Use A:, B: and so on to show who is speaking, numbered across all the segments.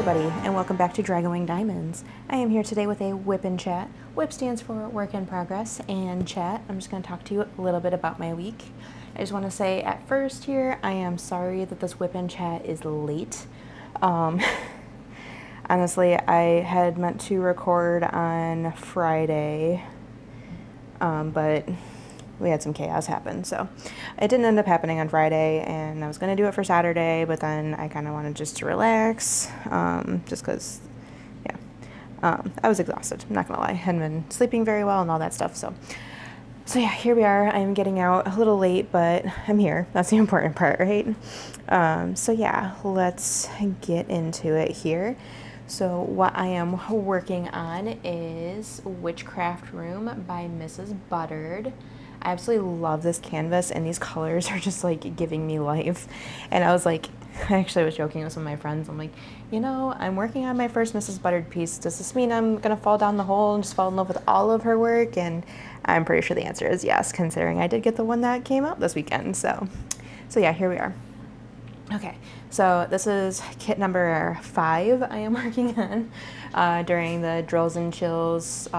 A: everybody, and welcome back to Dragon Wing Diamonds. I am here today with a WIP and Chat. WIP stands for Work in Progress, and Chat, I'm just going to talk to you a little bit about my week. I just want to say at first here, I am sorry that this WIP and Chat is late. Honestly, I had meant to record on Friday, but we had some chaos happen, so it didn't end up happening on Friday, and I was going to do it for Saturday, but then I kind of wanted just to relax, just because, yeah, I was exhausted, I'm not going to lie. I hadn't been sleeping very well and all that stuff, so yeah, here we are. I'm getting out a little late, but I'm here. That's the important part, right? So yeah, let's get into it here. So what I am working on is Witchcraft Room by Mrs. Butterd. I absolutely love this canvas, and these colors are just like giving me life. And I was like, I actually was joking with some of my friends. I'm like, you know, I'm working on my first Mrs. Butterd piece. Does this mean I'm gonna fall down the hole and just fall in love with all of her work? And I'm pretty sure the answer is yes, considering I did get the one that came out this weekend. So yeah, here we are. Okay, so this is kit number 5 I am working on during the Drills and Chills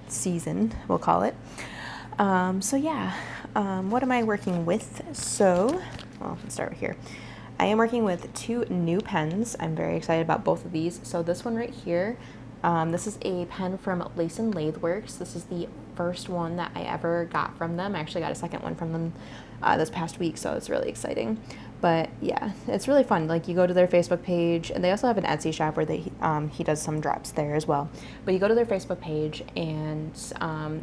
A: season, we'll call it. So yeah, what am I working with? So, well, let's start here. I am working with 2 new pens. I'm very excited about both of these. So this one right here, this is a pen from Lace and Lathe Works. This is the first one that I ever got from them. I actually got a second one from them this past week, so it's really exciting. But yeah, it's really fun. Like, you go to their Facebook page, and they also have an Etsy shop where he does some drops there as well. But you go to their Facebook page, and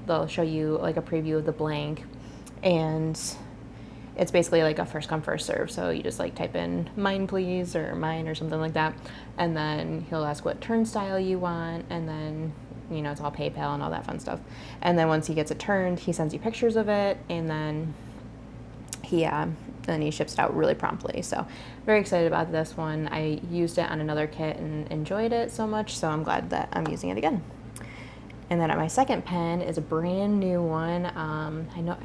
A: they'll show you like a preview of the blank, and it's basically like a first come first serve. So you just like type in mine please or mine or something like that, and then he'll ask what turnstile you want, and then, you know, it's all PayPal and all that fun stuff. And then once he gets it turned, he sends you pictures of it, and then he ships it out really promptly. So very excited about this one. I used it on another kit and enjoyed it so much, so I'm glad that I'm using it again. And then my second pen is a brand new one. I know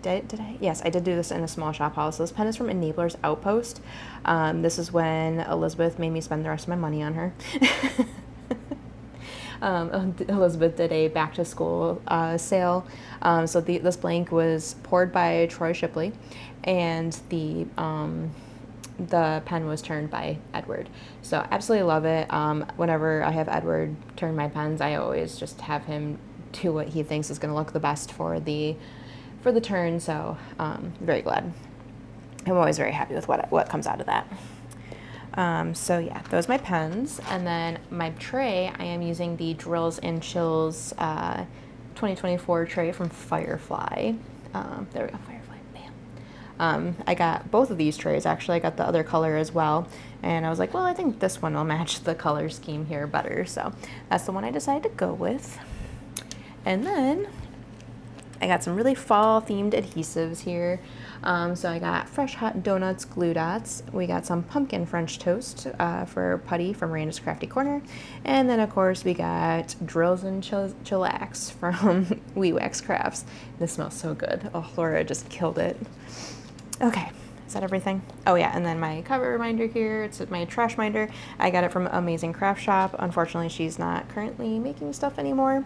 A: did I? Yes, I did do this in a small shop haul. So this pen is from Enabler's Outpost. This is when Elizabeth made me spend the rest of my money on her. Elizabeth did a back to school sale. So this blank was poured by Troy Shipley, and the pen was turned by Edward. So absolutely love it. Whenever I have Edward turn my pens, I always just have him do what he thinks is going to look the best for the turn. So very glad. I'm always very happy with what comes out of that. So yeah, those are my pens. And then my tray, I am using the Drills and Chills 2024 tray from Firefly. There we go, Firefly, bam. I got both of these trays, actually. I got the other color as well. And I was like, well, I think this one will match the color scheme here better. So that's the one I decided to go with. And then I got some really fall themed adhesives here. So I got Fresh Hot Donuts glue dots. We got some pumpkin French toast for Putty from Randa's Crafty Corner. And then of course we got Drills and Chillax from We Wax Crafts. This smells so good. Oh, Laura just killed it. Okay, is that everything? Oh yeah, and then my cover reminder here, it's my trash reminder. I got it from Amazing Craft Shop. Unfortunately, she's not currently making stuff anymore.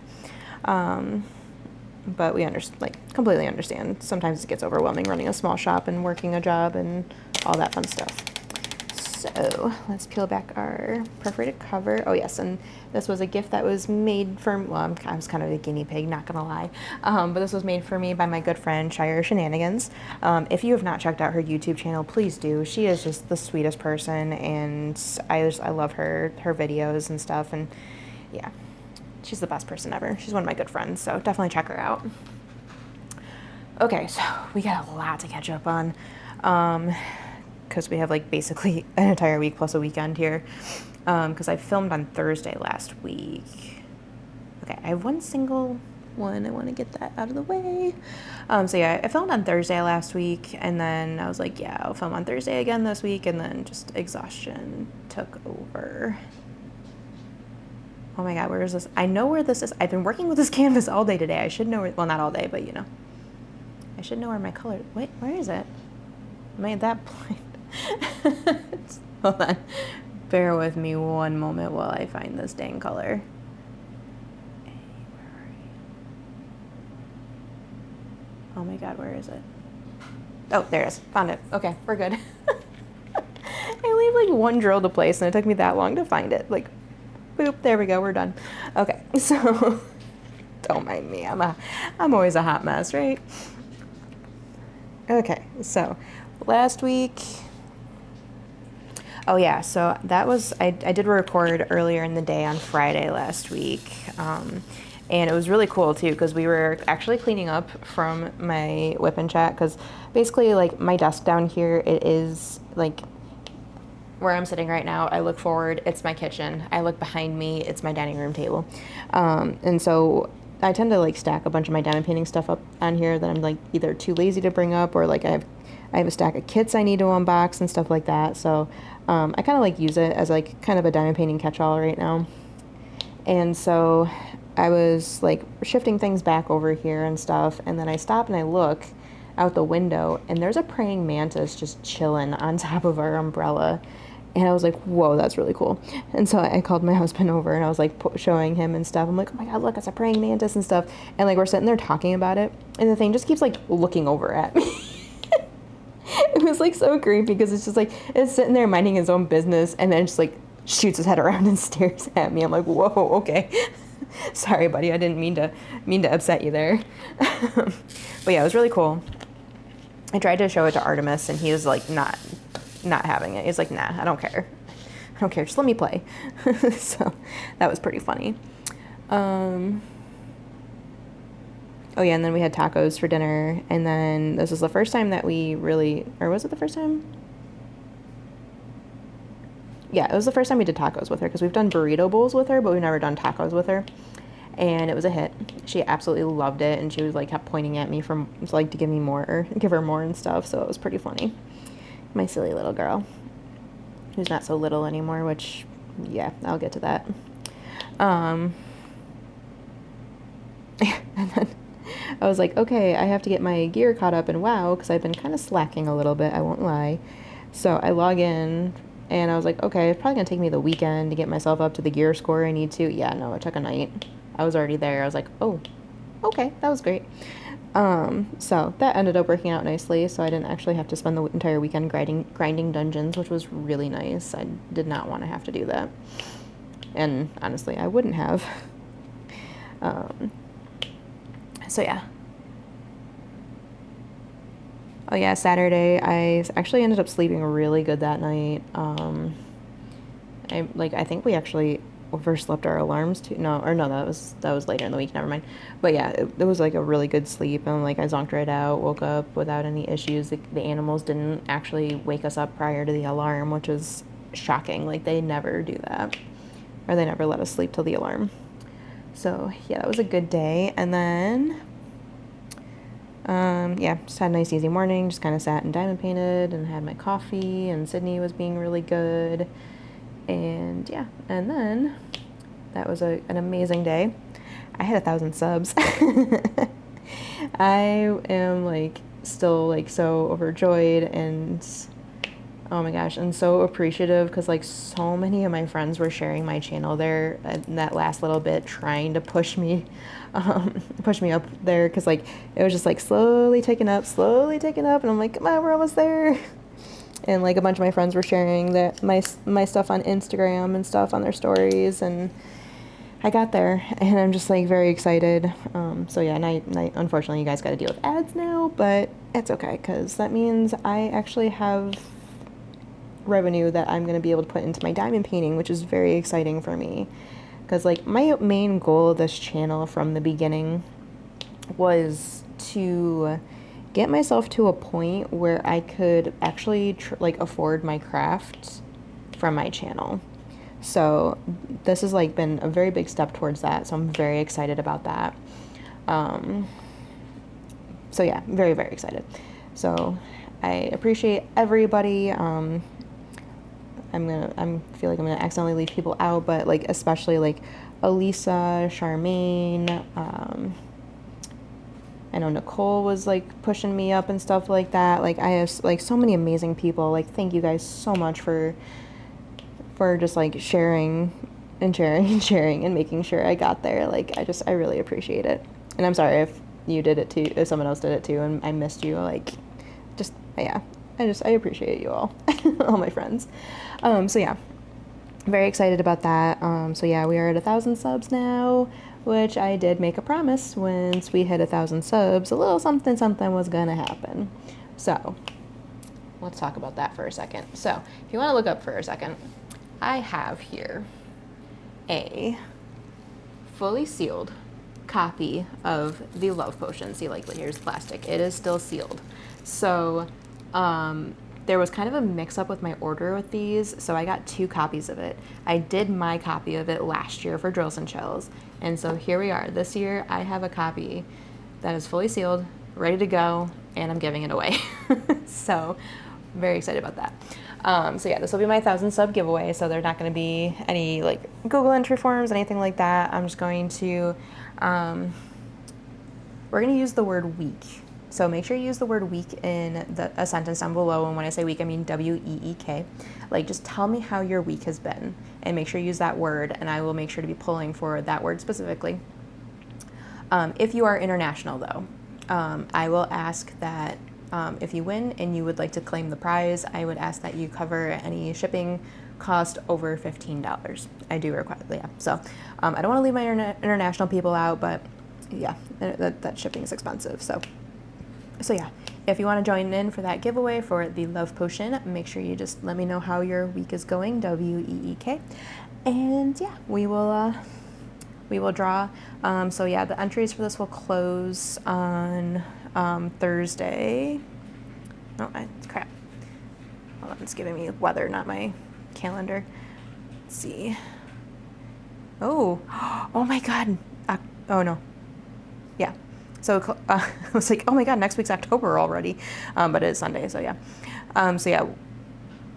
A: But we completely understand. Sometimes it gets overwhelming running a small shop and working a job and all that fun stuff. So let's peel back our perforated cover. Oh yes, and this was a gift that was made for, well, I was kind of a guinea pig, not gonna lie. But this was made for me by my good friend Shire Shenanigans. If you have not checked out her YouTube channel, please do. She is just the sweetest person, and I love her videos and stuff, and yeah. She's the best person ever. She's one of my good friends, so definitely check her out. Okay, so we got a lot to catch up on, because we have like basically an entire week plus a weekend here, because I filmed on Thursday last week. Okay, I have one single one. I want to get that out of the way. So yeah, I filmed on Thursday last week, and then I was like, yeah, I'll film on Thursday again this week, and then just exhaustion took over. Oh my god, where is this? I know where this is. I've been working with this canvas all day today. I should know where, well, not all day, but you know. I should know where my color, wait, where is it? Am I that blind? Hold on. Bear with me one moment while I find this dang color. Oh my god, where is it? Oh, there it is. Found it. Okay, we're good. I leave like one drill to place and it took me that long to find it. Like, boop, there we go, we're done. Okay, so don't mind me. I'm always a hot mess, right? Okay, so last week, oh yeah, so that was, I did record earlier in the day on Friday last week. And it was really cool too, because we were actually cleaning up from my WIP and Chat, because basically like my desk down here, it is like where I'm sitting right now. I look forward, it's my kitchen. I look behind me, it's my dining room table. And so I tend to like stack a bunch of my diamond painting stuff up on here that I'm like either too lazy to bring up, or like I have a stack of kits I need to unbox and stuff like that. So I kind of like use it as like kind of a diamond painting catch-all right now. And so I was like shifting things back over here and stuff, and then I stop and I look out the window and there's a praying mantis just chilling on top of our umbrella. And I was like, whoa, that's really cool. And so I called my husband over and I was like showing him and stuff. I'm like, oh my God, look, it's a praying mantis and stuff. And like we're sitting there talking about it, and the thing just keeps like looking over at me. It was like so creepy, because it's just like, it's sitting there minding his own business and then just like shoots his head around and stares at me. I'm like, whoa, okay. Sorry, buddy. I didn't mean to upset you there. But yeah, it was really cool. I tried to show it to Artemis and he was like not having it. He's like, nah, I don't care. I don't care. Just let me play. So that was pretty funny. Oh yeah, and then we had tacos for dinner, and then this was the first time that we really, or was it the first time? Yeah, it was the first time we did tacos with her, because we've done burrito bowls with her, but we've never done tacos with her. And it was a hit. She absolutely loved it, and she was like kept pointing at me for like to give me more, or give her more and stuff. So it was pretty funny. My silly little girl, who's not so little anymore, which, yeah, I'll get to that. And then I was like, okay, I have to get my gear caught up in WoW, because I've been kind of slacking a little bit, I won't lie. So I log in, and I was like, okay, it's probably going to take me the weekend to get myself up to the gear score I need to. Yeah, no, it took a night. I was already there. I was like, oh, okay, that was great. So that ended up working out nicely, so I didn't actually have to spend the entire weekend grinding dungeons, which was really nice. I did not want to have to do that. And honestly, I wouldn't have. So yeah. Oh yeah, Saturday, I actually ended up sleeping really good that night. I think we actually overslept our alarms too. No, that was later in the week, never mind. But yeah, it was like a really good sleep, and like I zonked right out, woke up without any issues. The animals didn't actually wake us up prior to the alarm, which is shocking. Like they never do that, or they never let us sleep till the alarm. So yeah, that was a good day. And then yeah, just had a nice easy morning, just kind of sat and diamond painted and had my coffee, and Sydney was being really good. And yeah, and then that was an amazing day. I had 1,000 subs. I am like still like so overjoyed, and oh my gosh, and so appreciative, because like so many of my friends were sharing my channel there in that last little bit, trying to push me up there, because like it was just like slowly taking up, and I'm like, come on, we're almost there. And like a bunch of my friends were sharing that my stuff on Instagram and stuff on their stories, and I got there, and I'm just like very excited. So yeah, and I unfortunately you guys got to deal with ads now, but it's okay, because that means I actually have revenue that I'm going to be able to put into my diamond painting, which is very exciting for me, because like my main goal of this channel from the beginning was to get myself to a point where I could actually afford my craft from my channel. So this has like been a very big step towards that, so I'm very excited about that. So yeah, very, very excited. So I appreciate everybody. I feel like I'm gonna accidentally leave people out, but like especially like Elisa, Charmaine, I know Nicole was like pushing me up and stuff like that. Like I have like so many amazing people. Like thank you guys so much for for just like sharing and sharing and sharing and making sure I got there. Like I really appreciate it. And I'm sorry if you did it too, if someone else did it too and I missed you. Like just yeah, I appreciate you all, all my friends. So yeah, very excited about that. So yeah, we are at 1,000 subs now, which I did make a promise once we hit 1,000 subs, a little something was gonna happen. So let's talk about that for a second. So if you want to look up for a second, I have here a fully sealed copy of the Love Potion. See, like here's plastic. It is still sealed. So there was kind of a mix up with my order with these, so I got 2 copies of it. I did my copy of it last year for Drills and Chills, and so here we are. This year I have a copy that is fully sealed, ready to go, and I'm giving it away. So very excited about that. So yeah, this will be my 1,000 sub giveaway, so there's not going to be any like Google entry forms, anything like that. I'm just going to, we're going to use the word week. So make sure you use the word week in a sentence down below, and when I say week, I mean W-E-E-K. Like, just tell me how your week has been, and make sure you use that word, and I will make sure to be pulling for that word specifically. If you are international, though, I will ask that if you win and you would like to claim the prize, I would ask that you cover any shipping cost over $15. I do require, yeah. So I don't want to leave my international people out, but yeah, that shipping is expensive. So yeah, if you want to join in for that giveaway for the Love Potion, make sure you just let me know how your week is going, W-E-E-K, and yeah, we will draw. So yeah, the entries for this will close on Thursday. Oh, crap. Hold on, it's giving me weather, not my calendar. Let's see. Oh, oh my God. Oh no. Yeah. So I was like, oh my God, next week's October already. But it is Sunday, so yeah. So yeah,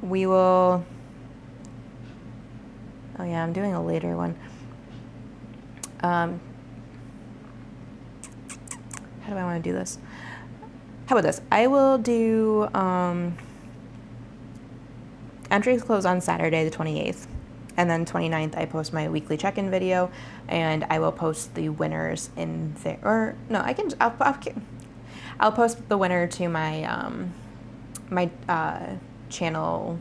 A: we will. Oh yeah, I'm doing a later one. How do I want to do this? How about this? I will do entries close on Saturday the 28th, and then 29th I post my weekly check-in video, and I will post the winners in there. Or no, I'll post the winner to my my channel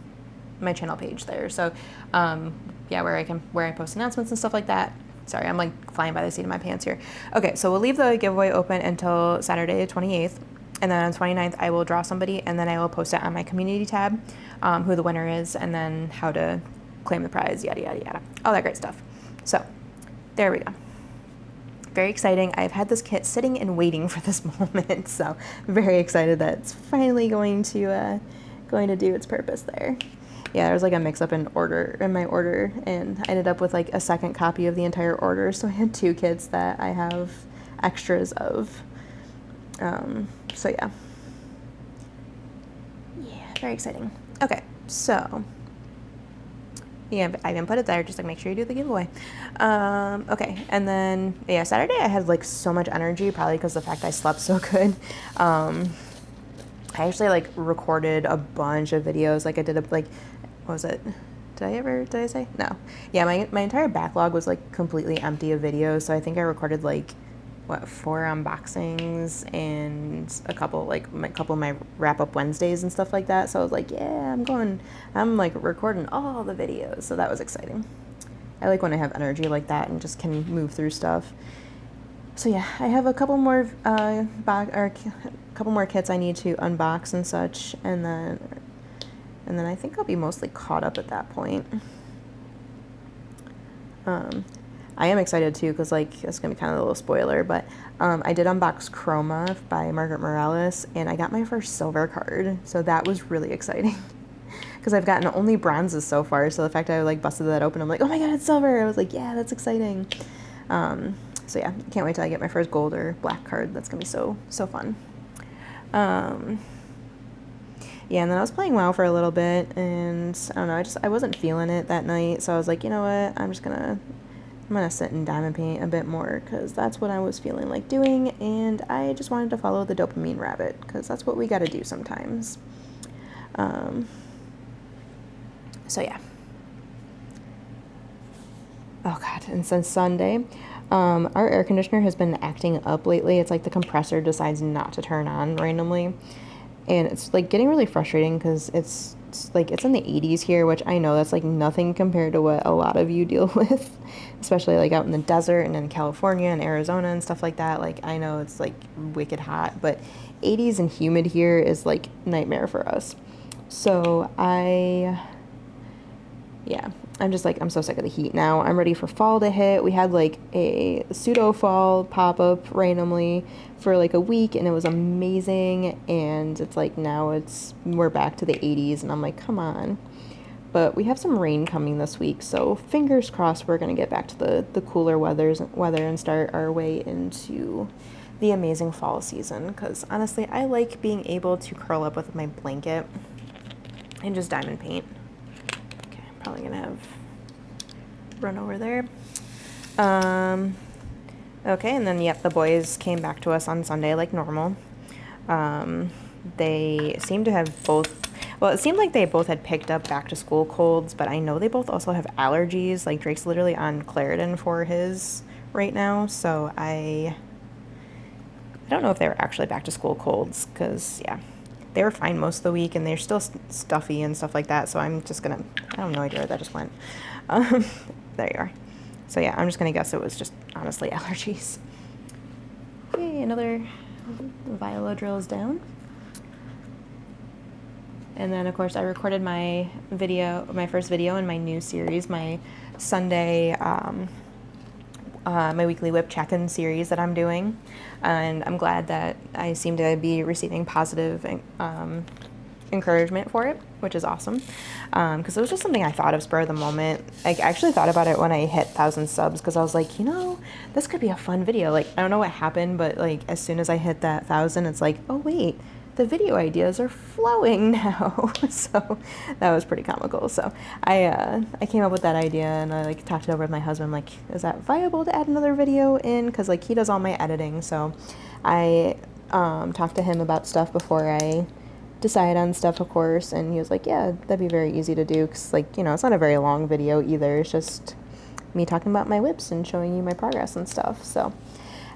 A: page there. So yeah, where I post announcements and stuff like that. Sorry, I'm like flying by the seat of my pants here. Okay, so we'll leave the giveaway open until Saturday the 28th. And then on 29th, I will draw somebody, and then I will post it on my community tab, who the winner is, and then how to claim the prize, yada, yada, yada. All that great stuff. So there we go. Very exciting. I've had this kit sitting and waiting for this moment, so very excited that it's finally going to do its purpose there. Yeah, there was like a mix-up in my order, and I ended up with like a second copy of the entire order, so I had 2 kits that I have extras of. So yeah, very exciting. Okay, so yeah, I didn't put it there, just like make sure you do the giveaway. Okay, and then yeah, Saturday I had like so much energy, probably because of the fact I slept so good. I actually like recorded a bunch of videos. Like I did what was it? Did I say? No. Yeah, my entire backlog was like completely empty of videos, so I think I recorded like 4 unboxings and a couple of my wrap up Wednesdays and stuff like that. So I was like, yeah, I'm like recording all the videos. So that was exciting. I like when I have energy like that and just can move through stuff. So yeah, I have a couple more kits I need to unbox and such, and then I think I'll be mostly caught up at that point. I am excited too, because like it's gonna be kind of a little spoiler, but I did unbox Chroma by Margaret Morales, and I got my first silver card, so that was really exciting. Because I've gotten only bronzes so far, so the fact I like busted that open, I'm like, oh my God, it's silver! I was like, yeah, that's exciting. So yeah, can't wait till I get my first gold or black card. That's gonna be so fun. Yeah, and then I was playing WoW for a little bit, and I don't know, I wasn't feeling it that night, so I was like, you know what, I'm gonna sit and diamond paint a bit more, because that's what I was feeling like doing, and I just wanted to follow the dopamine rabbit, because that's what we gotta do sometimes. So yeah. Oh God, and since Sunday, our air conditioner has been acting up lately. It's like the compressor decides not to turn on randomly. And it's like getting really frustrating because it's in the 80s here, which I know that's like nothing compared to what a lot of you deal with, especially like out in the desert and in California and Arizona and stuff like that. Like I know it's like wicked hot, but 80s and humid here is like nightmare for us. So yeah, I'm just like, I'm so sick of the heat now. I'm ready for fall to hit. We had like a pseudo fall pop up randomly for like a week and it was amazing. And it's like now we're back to the 80s and I'm like, come on. But we have some rain coming this week. So fingers crossed we're going to get back to the cooler weather and start our way into the amazing fall season. Because honestly, I like being able to curl up with my blanket and just diamond paint. Probably gonna have run over there. Okay, and then yep, the boys came back to us on Sunday like normal. They seem to have both. Well, it seemed like they both had picked up back to school colds, but I know they both also have allergies. Like Drake's literally on Claritin for his right now, so I don't know if they were actually back to school colds because yeah. They were fine most of the week, and they're still stuffy and stuff like that, so I'm just gonna, I have no idea where that just went. There you are. So yeah, I'm just gonna guess it was just, honestly, allergies. Okay, another viola drills down. And then, of course, I recorded my first video in my new series, my Sunday, my weekly WIP check-in series that I'm doing, and I'm glad that I seem to be receiving positive encouragement for it, which is awesome, because it was just something I thought of spur of the moment. Like, I actually thought about it when I hit 1,000 subs, because I was like, this could be a fun video. Like, I don't know what happened, but like as soon as I hit that 1,000, it's like, oh wait, the video ideas are flowing now. So that was pretty comical. So I came up with that idea and I like talked it over with my husband. I'm like, is that viable to add another video in? Because like he does all my editing. So I talked to him about stuff before I decide on stuff, of course. And he was like, yeah, that'd be very easy to do. Because like, it's not a very long video either. It's just me talking about my whips and showing you my progress and stuff. So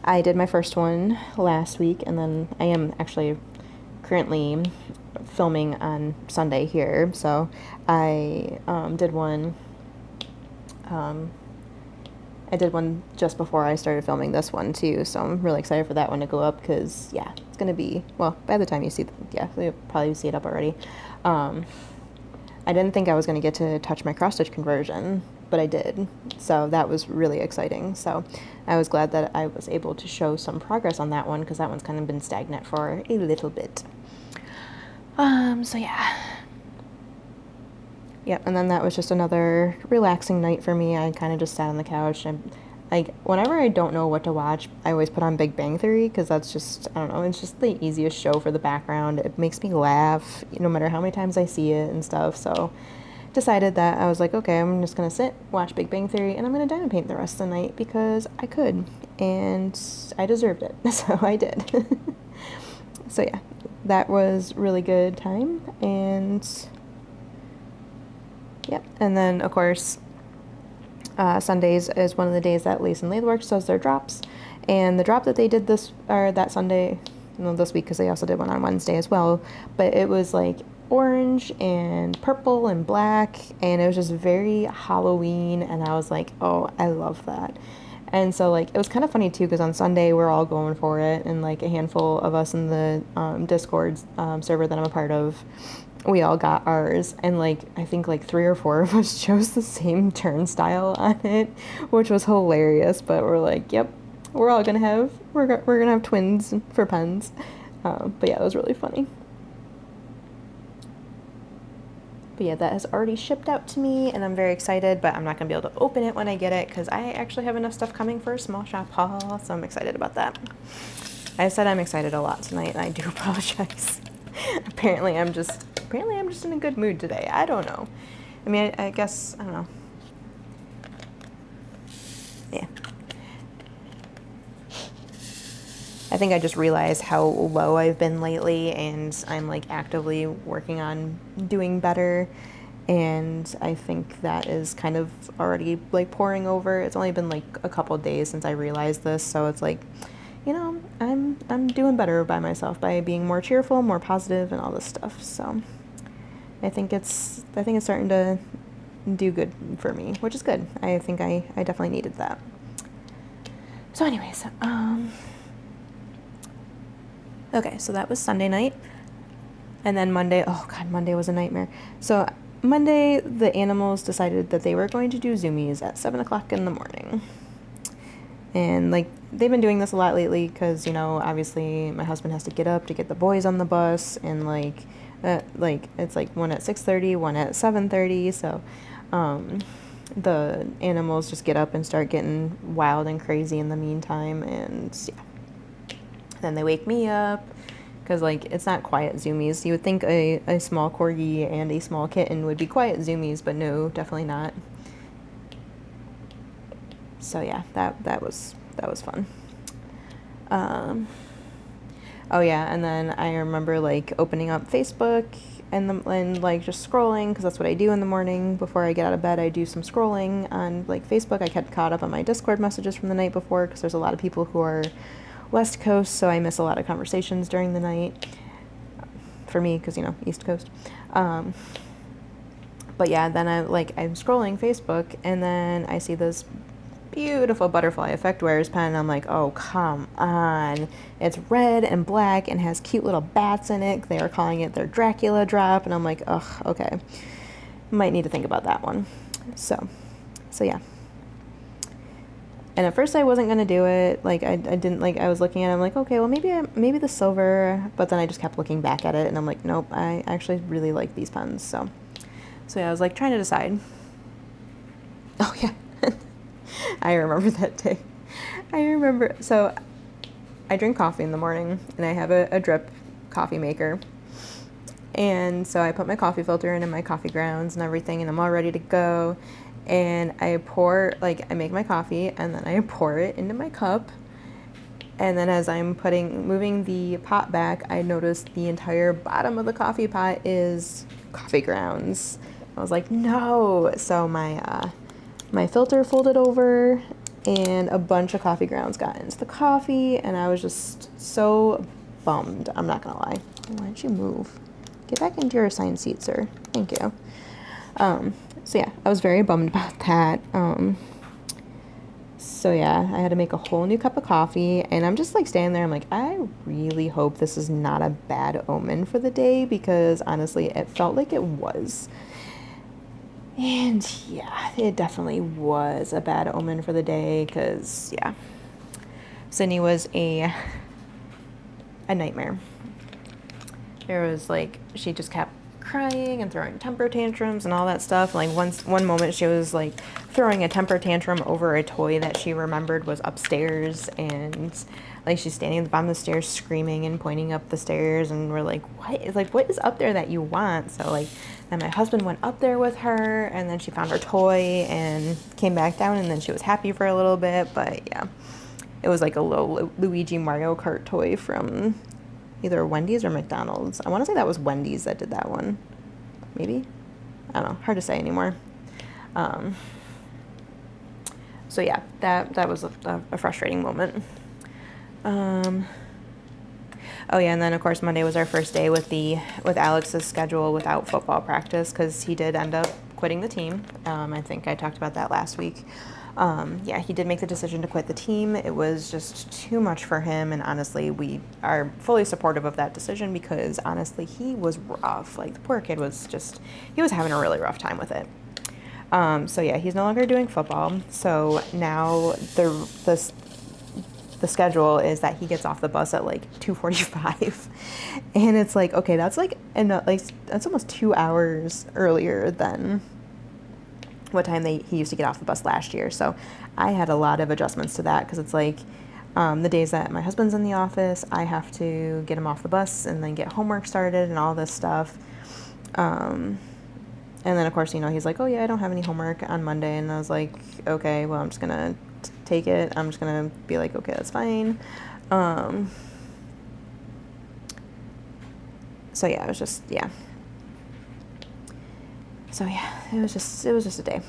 A: I did my first one last week, and then I am actually currently filming on Sunday here, so I did one just before I started filming this one too, so I'm really excited for that one to go up because yeah, it's gonna be, well, by the time you see, you'll probably see it up already. I didn't think I was gonna get to touch my cross stitch conversion, but I did, so that was really exciting. So I was glad that I was able to show some progress on that one because that one's kind of been stagnant for a little bit. So yeah. Yep, and then that was just another relaxing night for me. I kind of just sat on the couch and like whenever I don't know what to watch, I always put on Big Bang Theory because that's just, I don't know, it's just the easiest show for the background. It makes me laugh no matter how many times I see it and stuff. So decided that I was like, okay, I'm just gonna sit, watch Big Bang Theory, and I'm gonna diamond paint the rest of the night because I could and I deserved it. So I did. So yeah, that was really good time. And yep, and then of course Sundays is one of the days that Lace and Lathe does their drops, and the drop that they did that Sunday, this week, because they also did one on Wednesday as well, but it was like orange and purple and black, and it was just very Halloween, and I was like, oh, I love that. And so like it was kind of funny too because on Sunday we're all going for it, and like a handful of us in the Discord server that I'm a part of, we all got ours, and like I think like 3 or 4 of us chose the same turnstile on it, which was hilarious. But we're like, yep, we're gonna have twins for pens. But yeah, it was really funny. But yeah, that has already shipped out to me, and I'm very excited, but I'm not going to be able to open it when I get it because I actually have enough stuff coming for a small shop haul, so I'm excited about that. I said I'm excited a lot tonight, and I do apologize. Apparently I'm just in a good mood today. I don't know. I mean, I guess, I don't know. Yeah. I think I just realized how low I've been lately, and I'm like actively working on doing better. and I think that is kind of already like pouring over. It's only been like a couple of days since I realized this, so it's like, I'm doing better by myself by being more cheerful, more positive, and all this stuff. So I think it's starting to do good for me, which is good. I think I definitely needed that. So anyways, okay, so that was Sunday night. And then Monday, oh God, Monday was a nightmare. So Monday, the animals decided that they were going to do zoomies at 7 o'clock in the morning. And like, they've been doing this a lot lately because, obviously my husband has to get up to get the boys on the bus, and it's like one at 6:30, one at 7:30. So the animals just get up and start getting wild and crazy in the meantime. And yeah, then they wake me up because like it's not quiet zoomies. You would think a small corgi and a small kitten would be quiet zoomies, but no, definitely not. So yeah, that was fun. Oh yeah, and then I remember like opening up Facebook and like just scrolling, because that's what I do in the morning before I get out of bed. I do some scrolling on like Facebook. I get caught up on my Discord messages from the night before, because there's a lot of people who are West Coast, so I miss a lot of conversations during the night. For me, because East Coast. But yeah, then I'm scrolling Facebook, and then I see this beautiful butterfly effect wearers pen, and I'm like, oh come on, it's red and black and has cute little bats in it. They are calling it their Dracula drop, and I'm like, ugh, okay, might need to think about that one. So yeah. And at first I wasn't gonna do it. Like I didn't, like, I was looking at it, I'm like, okay, well maybe the silver, but then I just kept looking back at it, and I'm like, nope, I actually really like these pens. So yeah, I was like trying to decide. Oh yeah. I remember that day. So I drink coffee in the morning, and I have a drip coffee maker. And so I put my coffee filter in and my coffee grounds and everything, and I'm all ready to go. And I make my coffee, and then I pour it into my cup. And then as I'm moving the pot back, I noticed the entire bottom of the coffee pot is coffee grounds. I was like, no. So my filter folded over, and a bunch of coffee grounds got into the coffee, and I was just so bummed. I'm not gonna lie. Why don't you move? Get back into your assigned seat, sir. Thank you. So yeah, I was very bummed about that. So yeah, I had to make a whole new cup of coffee, and I'm just like standing there. I'm like, I really hope this is not a bad omen for the day, because honestly, it felt like it was. And yeah, it definitely was a bad omen for the day, because yeah, Sydney was a nightmare. There was like, she just kept crying and throwing temper tantrums and all that stuff. Like one moment she was like throwing a temper tantrum over a toy that she remembered was upstairs, and like she's standing at the bottom of the stairs screaming and pointing up the stairs, and we're like, what is up there that you want? So like then my husband went up there with her, and then she found her toy and came back down, and then she was happy for a little bit. But yeah, it was like a little Luigi Mario Kart toy from either Wendy's or McDonald's. I want to say that was Wendy's that did that one. Maybe? I don't know. Hard to say anymore. So yeah, that was a frustrating moment. Oh yeah, and then of course Monday was our first day with Alex's schedule without football practice, because he did end up quitting the team. I think I talked about that last week. Yeah, he did make the decision to quit the team. It was just too much for him, and honestly, we are fully supportive of that decision, because honestly, he was rough. Like, the poor kid he was having a really rough time with it. So yeah, he's no longer doing football. So now the schedule is that he gets off the bus at like 2:45, and it's like, okay, that's that's almost 2 hours earlier than what time he used to get off the bus last year. So I had a lot of adjustments to that, because it's like the days that my husband's in the office, I have to get him off the bus and then get homework started and all this stuff. And then of course, he's like, oh yeah, I don't have any homework on Monday. And I was like, okay, well, I'm just gonna take it. I'm just gonna be like, okay, that's fine. So yeah, it was just, yeah. So yeah, it was just a day.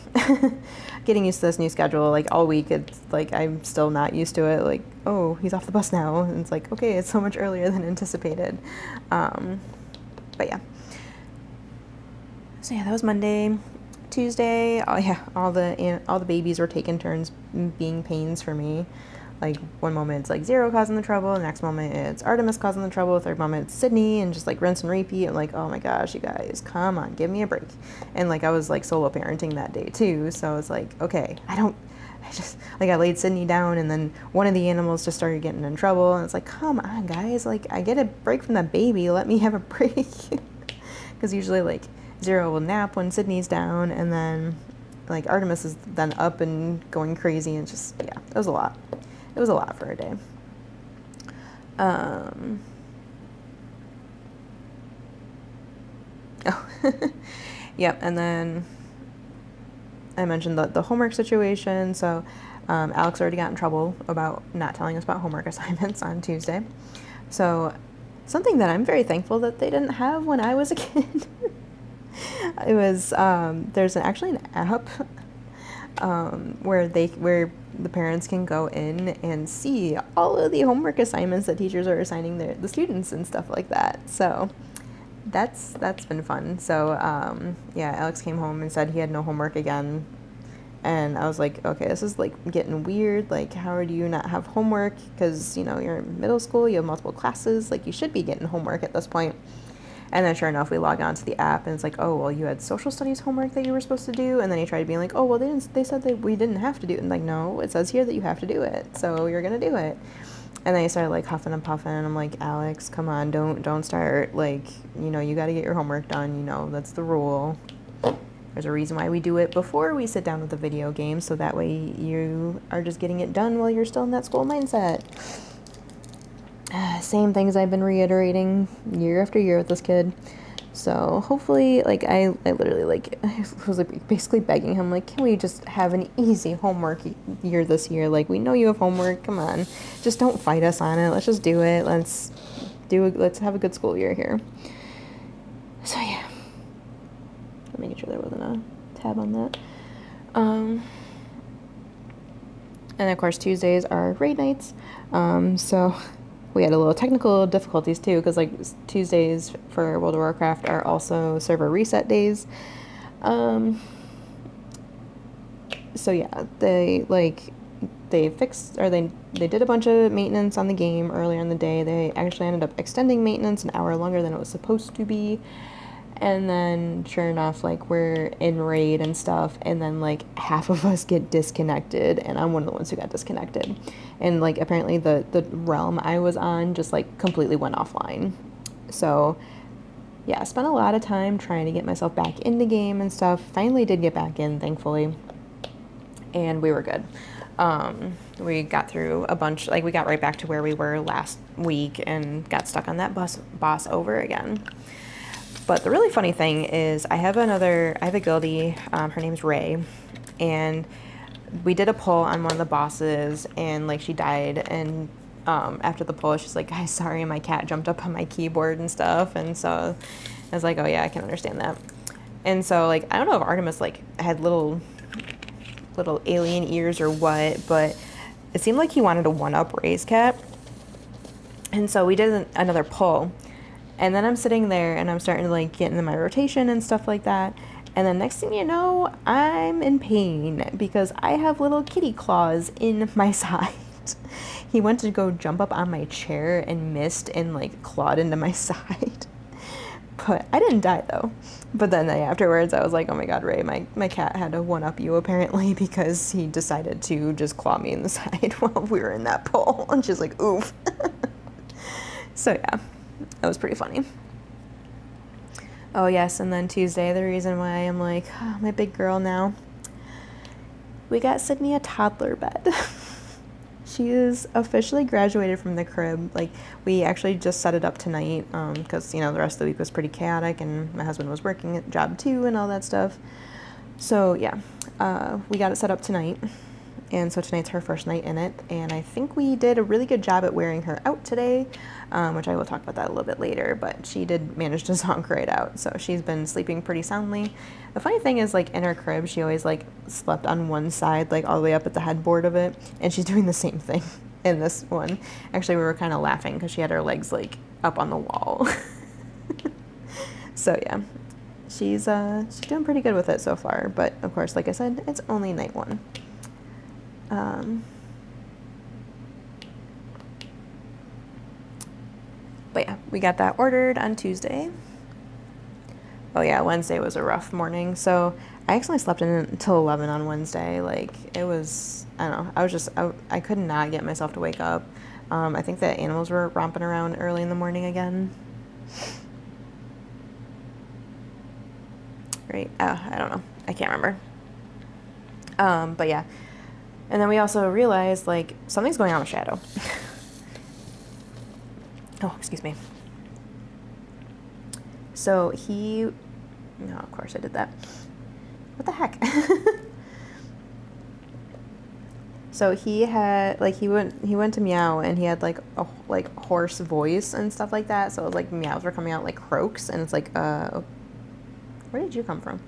A: Getting used to this new schedule, like all week, it's like I'm still not used to it. Like, oh, he's off the bus now, and it's like, okay, it's so much earlier than anticipated. But yeah. So yeah, that was Monday. Tuesday, oh yeah, all the babies were taking turns being pains for me. Like one moment it's like Zero causing the trouble, the next moment it's Artemis causing the trouble, the third moment it's Sydney, and just like rinse and repeat. I'm like, oh my gosh, you guys, come on, give me a break. And like I was like solo parenting that day too, so it's like, okay, I just like I laid Sydney down, and then one of the animals just started getting in trouble, and it's like, come on guys, like I get a break from the baby, let me have a break. Because usually like Zero will nap when Sydney's down, and then like Artemis is then up and going crazy, and just, yeah, it was a lot. It was a lot for a day. Oh. Yep, and then I mentioned the homework situation. So Alex already got in trouble about not telling us about homework assignments on Tuesday. So something that I'm very thankful that they didn't have when I was a kid. It was there's actually an app where the parents can go in and see all of the homework assignments that teachers are assigning the students and stuff like that. So that's been fun. So yeah, Alex came home and said he had no homework again, and I was like, okay, this is like getting weird. Like, how do you not have homework? Because you're in middle school, you have multiple classes, like you should be getting homework at this point. And then sure enough, we log on to the app, and it's like, oh, well, you had social studies homework that you were supposed to do. And then he tried being like, oh, well, they said that we didn't have to do it. And like, no, it says here that you have to do it, so you're going to do it. And then he started like huffing and puffing, and I'm like, Alex, come on, don't start. Like, you got to get your homework done. That's the rule. There's a reason why we do it before we sit down with the video game, so that way you are just getting it done while you're still in that school mindset. Same things I've been reiterating year after year with this kid. So hopefully, like I literally I was like basically begging him, like, can we just have an easy homework year this year? Like, we know you have homework. Come on, just don't fight us on it. Let's just do it. Let's have a good school year here. So yeah, I'm making sure there wasn't a tab on that. And of course Tuesdays are raid nights. So we had a little technical difficulties too, because like Tuesdays for World of Warcraft are also server reset days. So yeah, they did a bunch of maintenance on the game earlier in the day. They actually ended up extending maintenance an hour longer than it was supposed to be. And then sure enough, like we're in raid and stuff, and then like half of us get disconnected, and I'm one of the ones who got disconnected. And like apparently the realm I was on just like completely went offline. So yeah, I spent a lot of time trying to get myself back in the game and stuff. Finally did get back in, thankfully, and we were good. We got through a bunch, like we got right back to where we were last week and got stuck on that boss over again. But the really funny thing is I have a guildie, her name's Ray, and we did a pull on one of the bosses, and like she died, and after the pull she's like, guys, sorry, my cat jumped up on my keyboard and stuff. And so I was like, oh yeah, I can understand that. And so like I don't know if Artemis like had little alien ears or what, but it seemed like he wanted to one-up Ray's cat. And so we did another pull. And then I'm sitting there and I'm starting to like get into my rotation and stuff like that. And then next thing you know, I'm in pain because I have little kitty claws in my side. He went to go jump up on my chair and missed and like clawed into my side. But I didn't die though. But then afterwards I was like, oh my god, Ray, my cat had to one-up you apparently because he decided to just claw me in the side while we were in that pull. And she's like, oof. So yeah. That was pretty funny. Oh yes, and then Tuesday, the reason why I'm like, oh, my big girl now. We got Sydney a toddler bed. She is officially graduated from the crib. Like, we actually just set it up tonight because, the rest of the week was pretty chaotic and my husband was working at job too and all that stuff. So yeah, we got it set up tonight. And so tonight's her first night in it, and I think we did a really good job at wearing her out today, which I will talk about that a little bit later, but she did manage to zonk right out, so she's been sleeping pretty soundly. The funny thing is, like, in her crib, she always, like, slept on one side, like, all the way up at the headboard of it, and she's doing the same thing in this one. Actually, we were kind of laughing because she had her legs, like, up on the wall. So, yeah, she's doing pretty good with it so far, but, of course, like I said, it's only night one. But yeah, we got that ordered on Tuesday. Oh yeah, Wednesday was a rough morning. So I actually slept in until 11 on Wednesday. Like, it was, I don't know, I could not get myself to wake up. I think the animals were romping around early in the morning again. Right? I don't know. I can't remember. But yeah. And then we also realized, like, something's going on with Shadow. Oh, excuse me. So no, of course I did that. What the heck? So he had, like, he went to meow, and he had, like, a, like, hoarse voice and stuff like that. So it was, like, meows were coming out like croaks, and it's like, where did you come from?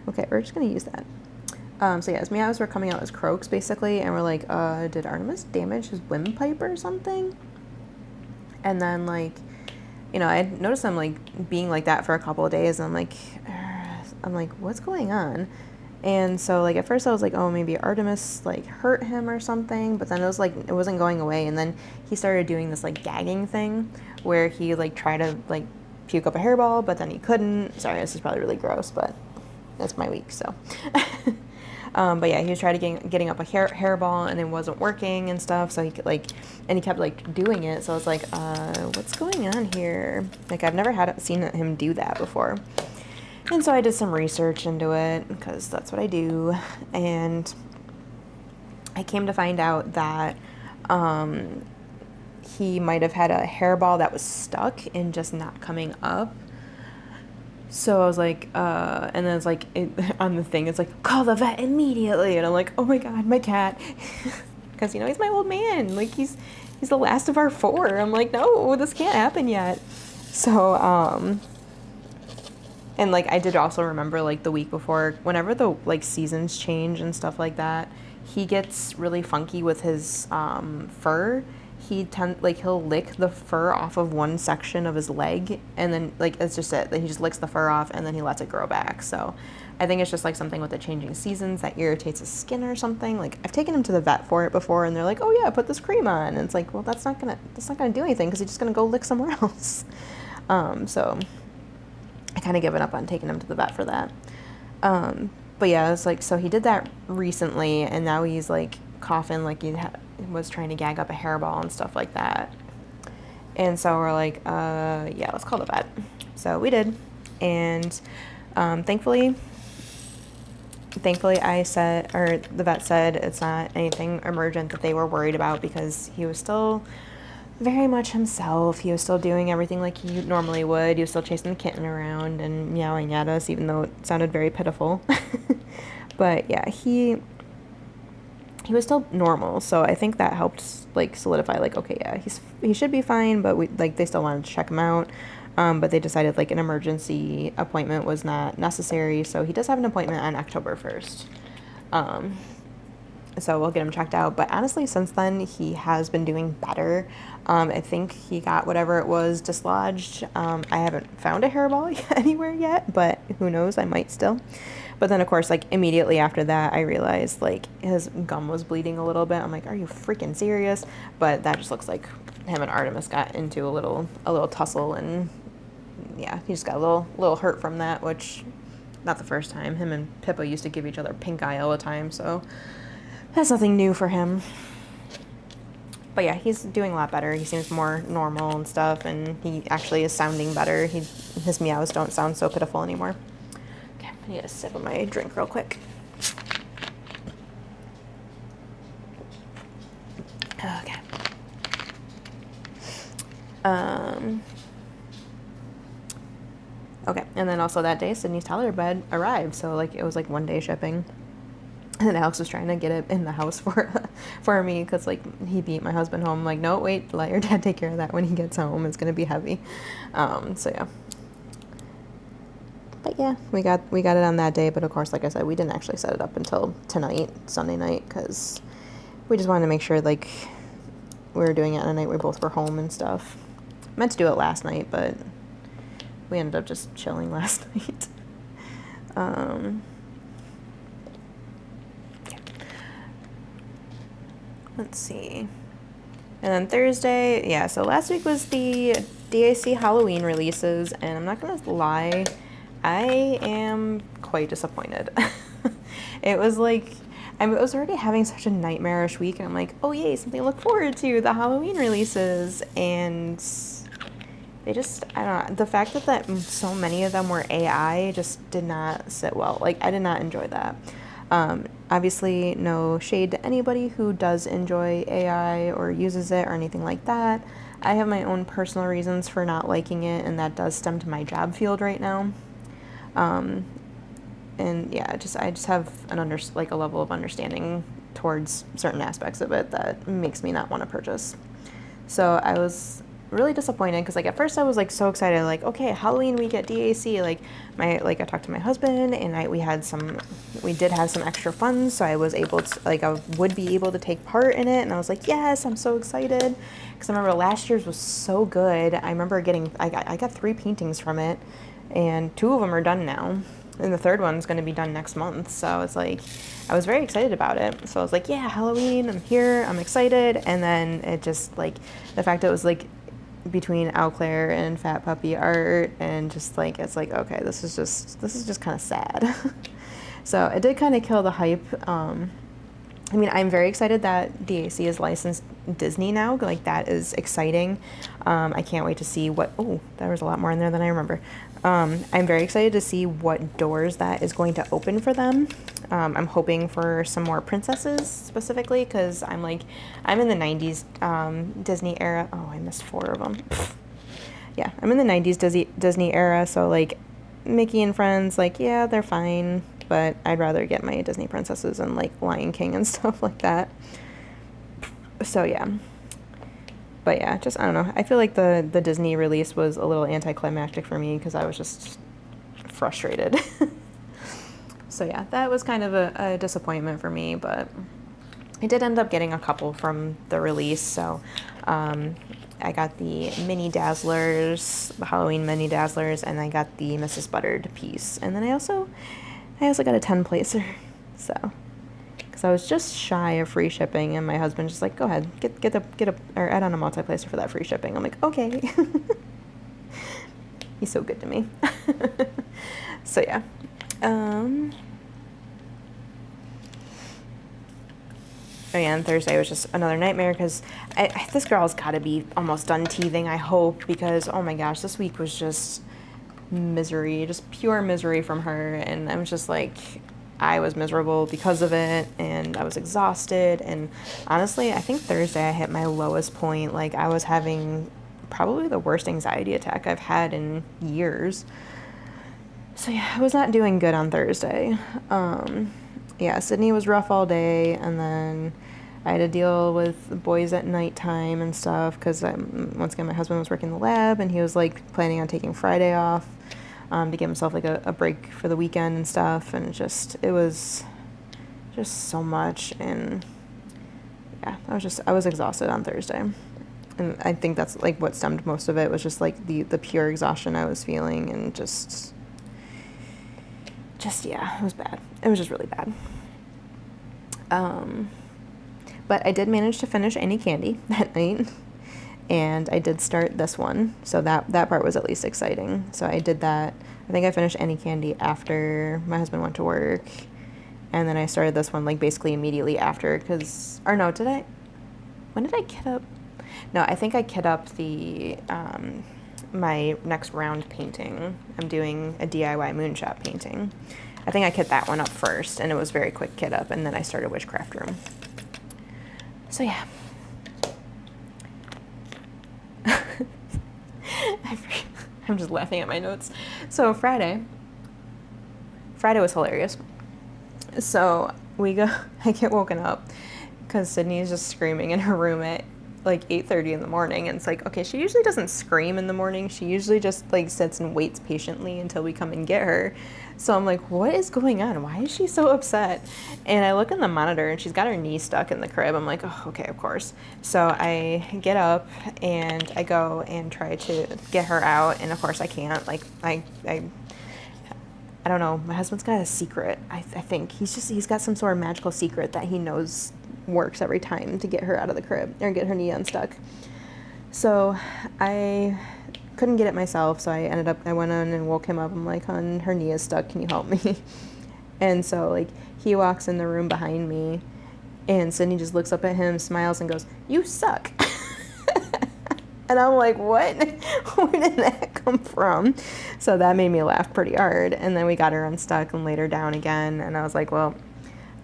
A: Okay, we're just gonna use that. So yeah, his meows were coming out as croaks, basically, and we're like, did Artemis damage his windpipe or something? And then, like, you know, I had noticed him, like, being like that for a couple of days, and I'm like, what's going on? And so, like, at first I was like, oh, maybe Artemis, like, hurt him or something, but then it was like, it wasn't going away, and then he started doing this, like, gagging thing, where he, like, tried to, like, puke up a hairball, but then he couldn't. Sorry, this is probably really gross, but that's my week, so. But yeah, he was trying to getting up a hairball, and it wasn't working and stuff. So he could, like, and he kept, like, doing it. So I was like, what's going on here? Like, I've never seen him do that before. And so I did some research into it, because that's what I do. And I came to find out that he might have had a hairball that was stuck and just not coming up. So I was like, and then it's like, on the thing, it's like, call the vet immediately. And I'm like, oh my God, my cat. Because, you know, he's my old man. Like, he's the last of our 4. I'm like, no, this can't happen yet. So, and, like, I did also remember, like, the week before, whenever the, like, seasons change and stuff like that, he gets really funky with his fur. He'll lick the fur off of one section of his leg, and then, like, it's just it. He just licks the fur off, and then he lets it grow back. So I think it's just, like, something with the changing seasons that irritates his skin or something. Like, I've taken him to the vet for it before, and they're like, oh yeah, put this cream on. And it's like, well, that's not gonna do anything, because he's just gonna go lick somewhere else. So I kind of given up on taking him to the vet for that. But yeah, it's like, so he did that recently, and now he's, like, coughing like he was trying to gag up a hairball and stuff like that. And so we're like, yeah, let's call the vet. So we did. And thankfully the vet said it's not anything emergent that they were worried about, because he was still very much himself. He was still doing everything like he normally would. He was still chasing the kitten around and meowing at us, even though it sounded very pitiful. But yeah, he was still normal, so I think that helped, like, solidify, like, okay, yeah, he should be fine, but they still wanted to check him out, but they decided, like, an emergency appointment was not necessary, so he does have an appointment on October 1st, so we'll get him checked out. But honestly, since then, he has been doing better. I think he got whatever it was dislodged. I haven't found a hairball anywhere yet, but who knows, I might still. But then, of course, like, immediately after that, I realized, like, his gum was bleeding a little bit. I'm like, are you freaking serious? But that just looks like him and Artemis got into a little tussle, and yeah, he just got a little hurt from that, which, not the first time. Him and Pippa used to give each other pink eye all the time, so that's nothing new for him. But yeah, he's doing a lot better. He seems more normal and stuff, and he actually is sounding better. His meows don't sound so pitiful anymore. Okay, I need a sip of my drink real quick. Okay. Okay, and then also that day, Sydney's toddler bed arrived, so, like, it was, like, 1 day shipping. And Alex was trying to get it in the house for me because like he beat my husband home. I'm like, no, wait, let your dad take care of that when he gets home. It's gonna be heavy. So yeah. But yeah, we got it on that day. But of course, like I said, we didn't actually set it up until tonight, Sunday night, because we just wanted to make sure like we were doing it on a night we both were home and stuff. Meant to do it last night, but we ended up just chilling last night. Let's see. And then Thursday, yeah, so last week was the DAC Halloween releases, and I'm not gonna lie, I am quite disappointed. It was like, I was already having such a nightmarish week, and I'm like, oh yay, something to look forward to, the Halloween releases, and they just, I don't know, the fact that so many of them were AI just did not sit well. Like, I did not enjoy that. Obviously, no shade to anybody who does enjoy AI or uses it or anything like that. I have my own personal reasons for not liking it, and that does stem to my job field right now. And yeah, I just have a level of understanding towards certain aspects of it that makes me not want to purchase. So I was really disappointed because like at first I was like so excited, like, okay, Halloween week at DAC, I talked to my husband and we did have some extra funds, so I was able to, like, I would be able to take part in it, and I was like, yes, I'm so excited because I remember last year's was so good. I remember I got 3 paintings from it, and 2 of them are done now, and the third one's going to be done next month. So it's like I was very excited about it. So I was like, yeah, Halloween, I'm here, I'm excited. And then it just, like, the fact that it was like between Eau Claire and Fat Puppy art, and just like, it's like, okay, this is just kind of sad. So it did kind of kill the hype. I mean, I'm very excited that DAC is licensed Disney now. Like, that is exciting. I can't wait to see there was a lot more in there than I remember. I'm very excited to see what doors that is going to open for them. I'm hoping for some more princesses specifically, because I'm in the 90s Disney era. Oh, I missed 4 of them. Yeah, I'm in the 90s Disney era, so like Mickey and Friends, like, yeah, they're fine, but I'd rather get my Disney princesses and like Lion King and stuff like that. So yeah. But yeah, just, I don't know. I feel like the Disney release was a little anticlimactic for me because I was just frustrated. So yeah, that was kind of a disappointment for me, but I did end up getting a couple from the release. So I got the mini Dazzlers, the Halloween mini Dazzlers, and I got the Mrs. Buttered piece. And then I also got a 10 placer. So, because I was just shy of free shipping, and my husband just like, go ahead, or add on a multi-placer for that free shipping. I'm like, okay. He's so good to me. So yeah. Oh yeah, and Thursday was just another nightmare because this girl's got to be almost done teething, I hope, because oh my gosh, this week was just misery, just pure misery from her, and I was just like, I was miserable because of it, and I was exhausted, and honestly, I think Thursday I hit my lowest point. Like, I was having probably the worst anxiety attack I've had in years. So yeah, I was not doing good on Thursday. Yeah, Sydney was rough all day, and then I had to deal with the boys at nighttime and stuff because once again my husband was working the lab, and he was like planning on taking Friday off to give himself like a break for the weekend and stuff, and it was just so much, and yeah, I was exhausted on Thursday, and I think that's like what stemmed most of it was just like the pure exhaustion I was feeling, and just yeah, it was bad. It was just really bad. But I did manage to finish Any Candy that night, and I did start this one, so that part was at least exciting. So I did that. I think I finished Any Candy after my husband went to work, and then I started this one like basically immediately after, when did I kit up? No, I think I kit up the my next round painting. I'm doing a DIY moonshot painting. I think I kit that one up first, and it was very quick kit up, and then I started Witchcraft Room. So yeah. I'm just laughing at my notes. So Friday was hilarious. So I get woken up because Sydney is just screaming in her room at like 8:30 in the morning, and it's like, okay, she usually doesn't scream in the morning. She usually just like sits and waits patiently until we come and get her. So I'm like, what is going on? Why is she so upset? And I look in the monitor and she's got her knee stuck in the crib. I'm like, oh, okay, of course. So I get up and I go and try to get her out, and of course I can't. Like I don't know. My husband's got a secret. I think he's got some sort of magical secret that he knows works every time to get her out of the crib or get her knee unstuck. So I couldn't get it myself. So I went on and woke him up. I'm like, hon, her knee is stuck. Can you help me? And so like he walks in the room behind me, and Sydney just looks up at him, smiles, and goes, "You suck." And I'm like, what? Where did that come from? So that made me laugh pretty hard. And then we got her unstuck and laid her down again. And I was like, well,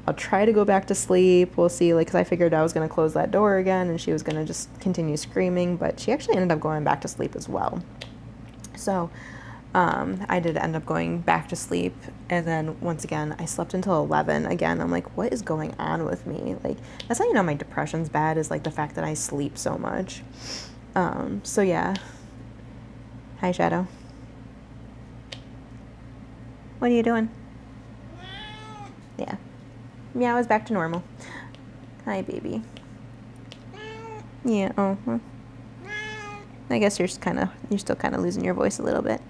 A: I'll try to go back to sleep. We'll see. Like, because I figured I was going to close that door again and she was going to just continue screaming. But she actually ended up going back to sleep as well. So I did end up going back to sleep. And then once again, I slept until 11 again. I'm like, what is going on with me? Like, that's how you know my depression's bad, is like the fact that I sleep so much. So yeah. Hi, Shadow. What are you doing? Yeah. Meow is back to normal. Hi, baby. Yeah, oh. Well. I guess you're still kind of losing your voice a little bit.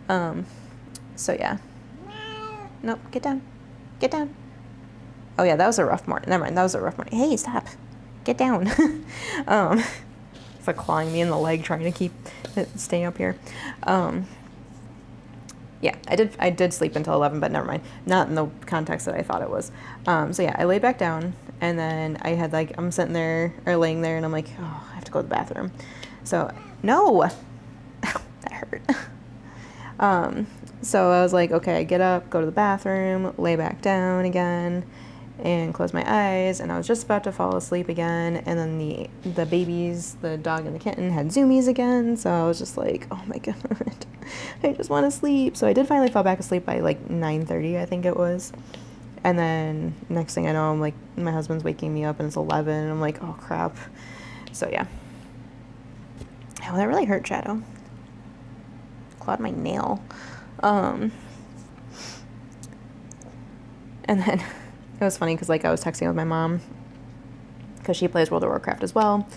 A: So yeah. Nope, get down. Get down. Oh yeah, that was a rough morning. Never mind, that was a rough morning. Hey, stop. Get down. It's like clawing me in the leg trying to keep it staying up here. Yeah, I did sleep until 11, but never mind. Not in the context that I thought it was. So yeah, I laid back down, and then I had like, I'm sitting there or laying there, and I'm like, oh, I have to go to the bathroom. So no, that hurt. So I was like, okay, I get up, go to the bathroom, lay back down again, and close my eyes, and I was just about to fall asleep again, and then the babies, the dog and the kitten, had zoomies again, so I was just like, oh my god, I just want to sleep. So I did finally fall back asleep by like 9:30, I think it was, and then next thing I know, I'm like, my husband's waking me up, and it's 11, and I'm like, oh crap. So yeah. Oh, that really hurt, Shadow. Clawed my nail. And then it was funny because like I was texting with my mom because she plays World of Warcraft as well,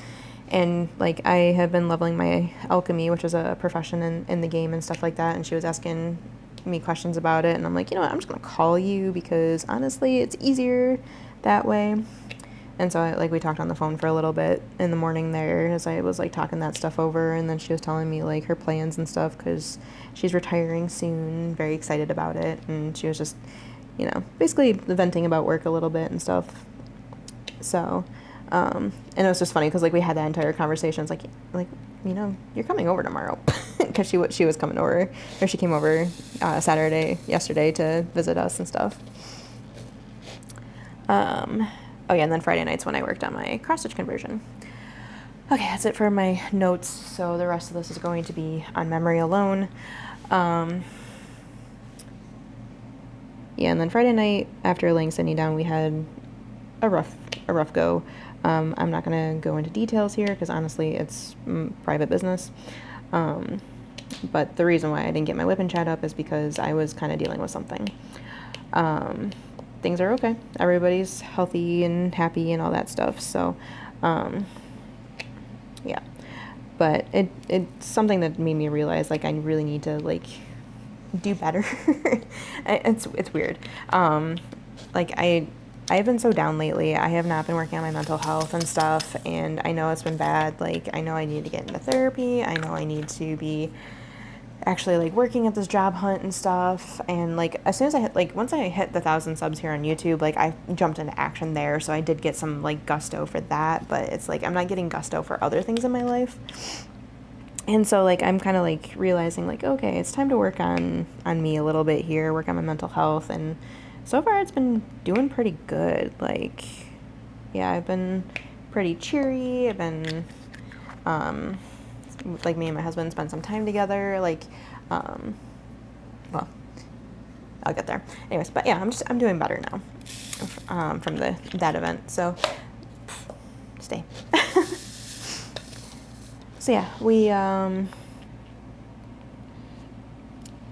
A: and like I have been leveling my alchemy, which is a profession in the game and stuff like that, and she was asking me questions about it, and I'm like, you know what, I'm just gonna call you because honestly it's easier that way. And so we talked on the phone for a little bit in the morning there as I was like talking that stuff over, and then she was telling me like her plans and stuff because she's retiring soon, very excited about it, and she was just, you know, basically venting about work a little bit and stuff. So, and it was just funny because like we had that entire conversation. It's like you know, you're coming over tomorrow because she was coming over, or she came over yesterday to visit us and stuff. Oh yeah, and then Friday night's when I worked on my cross-stitch conversion. Okay, that's it for my notes, so the rest of this is going to be on memory alone. Yeah, and then Friday night, after laying Sydney down, we had a rough go. I'm not going to go into details here, because honestly, it's private business. But the reason why I didn't get my WIP and Chat up is because I was kind of dealing with something. Things are okay. Everybody's healthy and happy and all that stuff. So, yeah. But it's something that made me realize, like, I really need to, like, do better. It's weird. Like, I've been so down lately. I have not been working on my mental health and stuff, and I know it's been bad. Like, I know I need to get into therapy. I know I need to be actually like working at this job hunt and stuff, and like as soon as once I hit the 1,000 subs here on YouTube, like I jumped into action there, so I did get some like gusto for that, but it's like I'm not getting gusto for other things in my life. And so like I'm kind of like realizing like, okay, it's time to work on me a little bit here, work on my mental health, and so far it's been doing pretty good. Like, yeah, I've been pretty cheery. I've been like me and my husband spent some time together, like, well, I'll get there. Anyways, but yeah, I'm doing better now from that event. So stay. So yeah,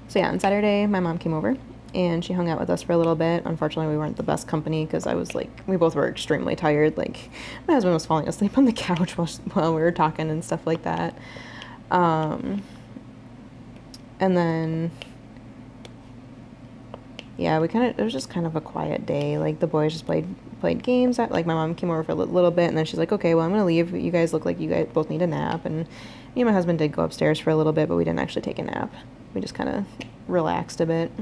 A: so yeah, on Saturday my mom came over and she hung out with us for a little bit. Unfortunately, we weren't the best company because we both were extremely tired. Like, my husband was falling asleep on the couch while we were talking and stuff like that. And then, yeah, it was just kind of a quiet day. Like, the boys just played games. Like, my mom came over for a little bit, and then she's like, okay, well, I'm gonna leave. You guys look like you guys both need a nap. And me and my husband did go upstairs for a little bit, but we didn't actually take a nap. We just kind of relaxed a bit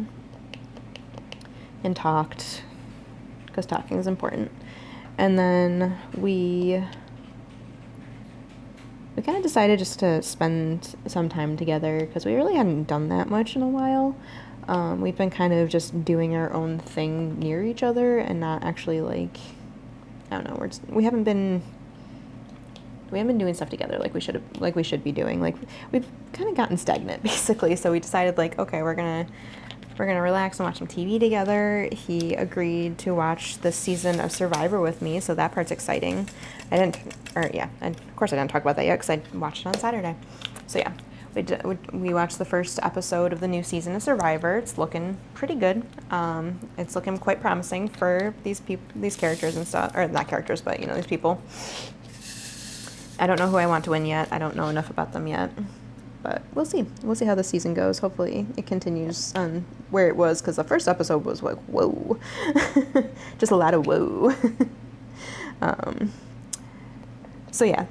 A: and talked, because talking is important. And then we kind of decided just to spend some time together, because we really hadn't done that much in a while. We've been kind of just doing our own thing near each other and not actually, like, I don't know, we haven't been doing stuff together like we should be doing. Like, we've kind of gotten stagnant, basically. So we decided, like, okay, we're gonna relax and watch some TV together. He agreed to watch this season of Survivor with me, so that part's exciting. Of course I didn't talk about that yet because I watched it on Saturday. So yeah, we watched the first episode of the new season of Survivor. It's looking pretty good. It's looking quite promising for these characters and stuff, or not characters, but these people. I don't know who I want to win yet. I don't know enough about them yet. But we'll see. We'll see how the season goes. Hopefully it continues on where it was, because the first episode was like, whoa. Just a lot of whoa. So yeah,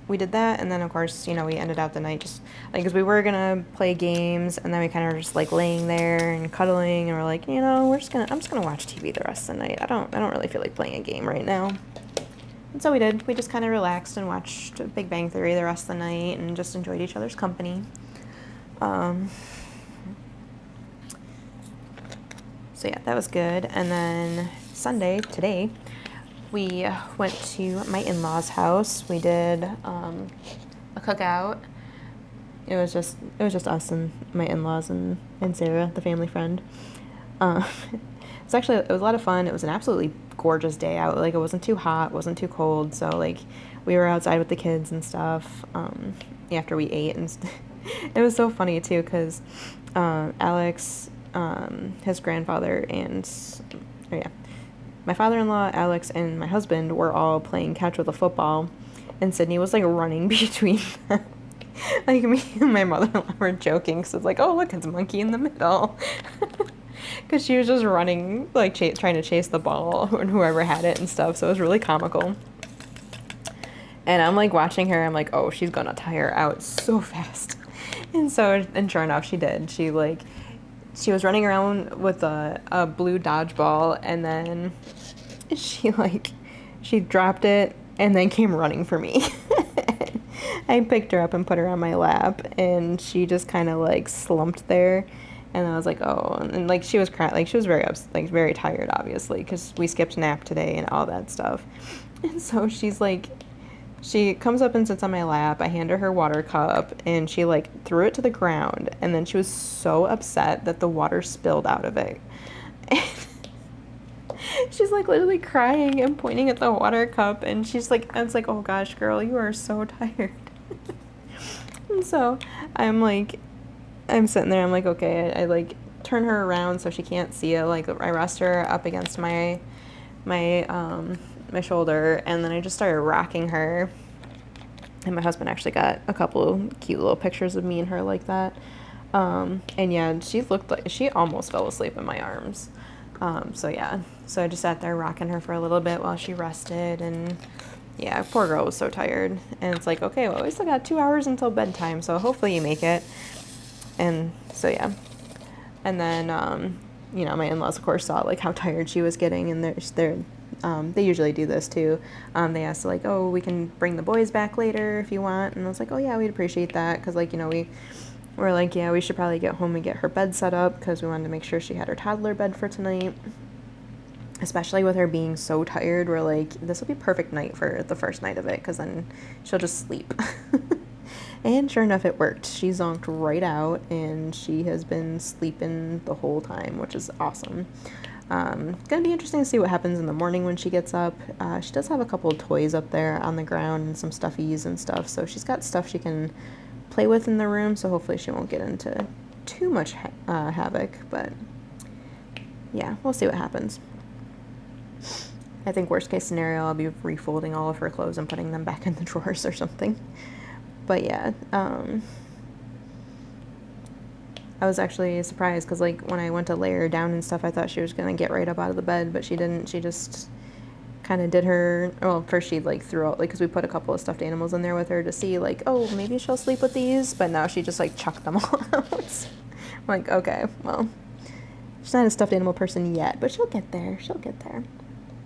A: we did that. And then, of course, we ended out the night just, like, because we were going to play games. And then we kind of were just, like, laying there and cuddling. And we're like, I'm just going to watch TV the rest of the night. I don't really feel like playing a game right now. And so we did. We just kind of relaxed and watched Big Bang Theory the rest of the night and just enjoyed each other's company. So yeah, that was good. And then Sunday, today, we went to my in-laws' house. We did a cookout. It was just us and my in-laws and Sarah, the family friend. It was a lot of fun. It was an absolutely gorgeous day out. Like, it wasn't too hot, wasn't too cold. So, like, we were outside with the kids and stuff after we ate. And it was so funny, too, because Alex, his grandfather, my father-in-law, Alex, and my husband were all playing catch with a football. And Sydney was, like, running between them. Like, me and my mother-in-law were joking. So it's like, oh, look, it's a monkey in the middle. Because she was just running, like, trying to chase the ball and whoever had it and stuff. So it was really comical. And I'm, like, watching her. I'm like, oh, she's going to tire out so fast. And sure enough, she did. She was running around with a blue dodgeball. And then she dropped it and then came running for me. I picked her up and put her on my lap. And she just kind of, like, slumped there. And I was like, oh, and like, she was crying, like, she was very tired, obviously, because we skipped nap today and all that stuff. And so she comes up and sits on my lap. I hand her water cup, and she, like, threw it to the ground. And then she was so upset that the water spilled out of it. And she's, like, literally crying and pointing at the water cup. And I was like, oh gosh, girl, you are so tired. And so I'm sitting there, I'm like, okay, I like turn her around so she can't see it. Like, I rest her up against my shoulder, and then I just started rocking her. And my husband actually got a couple cute little pictures of me and her like that. And yeah, she looked like she almost fell asleep in my arms. So I just sat there rocking her for a little bit while she rested. And yeah, poor girl was so tired. And it's like, okay, well, we still got 2 hours until bedtime, so hopefully you make it. And so, yeah. And then, my in-laws, of course, saw, like, how tired she was getting, and they usually do this, too. They asked, like, oh, we can bring the boys back later if you want. And I was like, oh, yeah, we'd appreciate that, because, like, we were like, yeah, we should probably get home and get her bed set up, because we wanted to make sure she had her toddler bed for tonight. Especially with her being so tired, we're like, this will be perfect night for the first night of it, because then she'll just sleep. And sure enough, it worked. She zonked right out, and she has been sleeping the whole time, which is awesome. Gonna be interesting to see what happens in the morning when she gets up. She does have a couple of toys up there on the ground and some stuffies and stuff, so she's got stuff she can play with in the room, so hopefully she won't get into too much havoc, but yeah, we'll see what happens. I think worst case scenario, I'll be refolding all of her clothes and putting them back in the drawers or something. But yeah, I was actually surprised because, like, when I went to lay her down and stuff, I thought she was gonna get right up out of the bed, but she didn't. She just kind of did her, well, first she, like, threw out, like, because we put a couple of stuffed animals in there with her to see, like, oh, maybe she'll sleep with these, but now she just, like, chucked them all out. I'm like, okay, well, she's not a stuffed animal person yet, but she'll get there. She'll get there.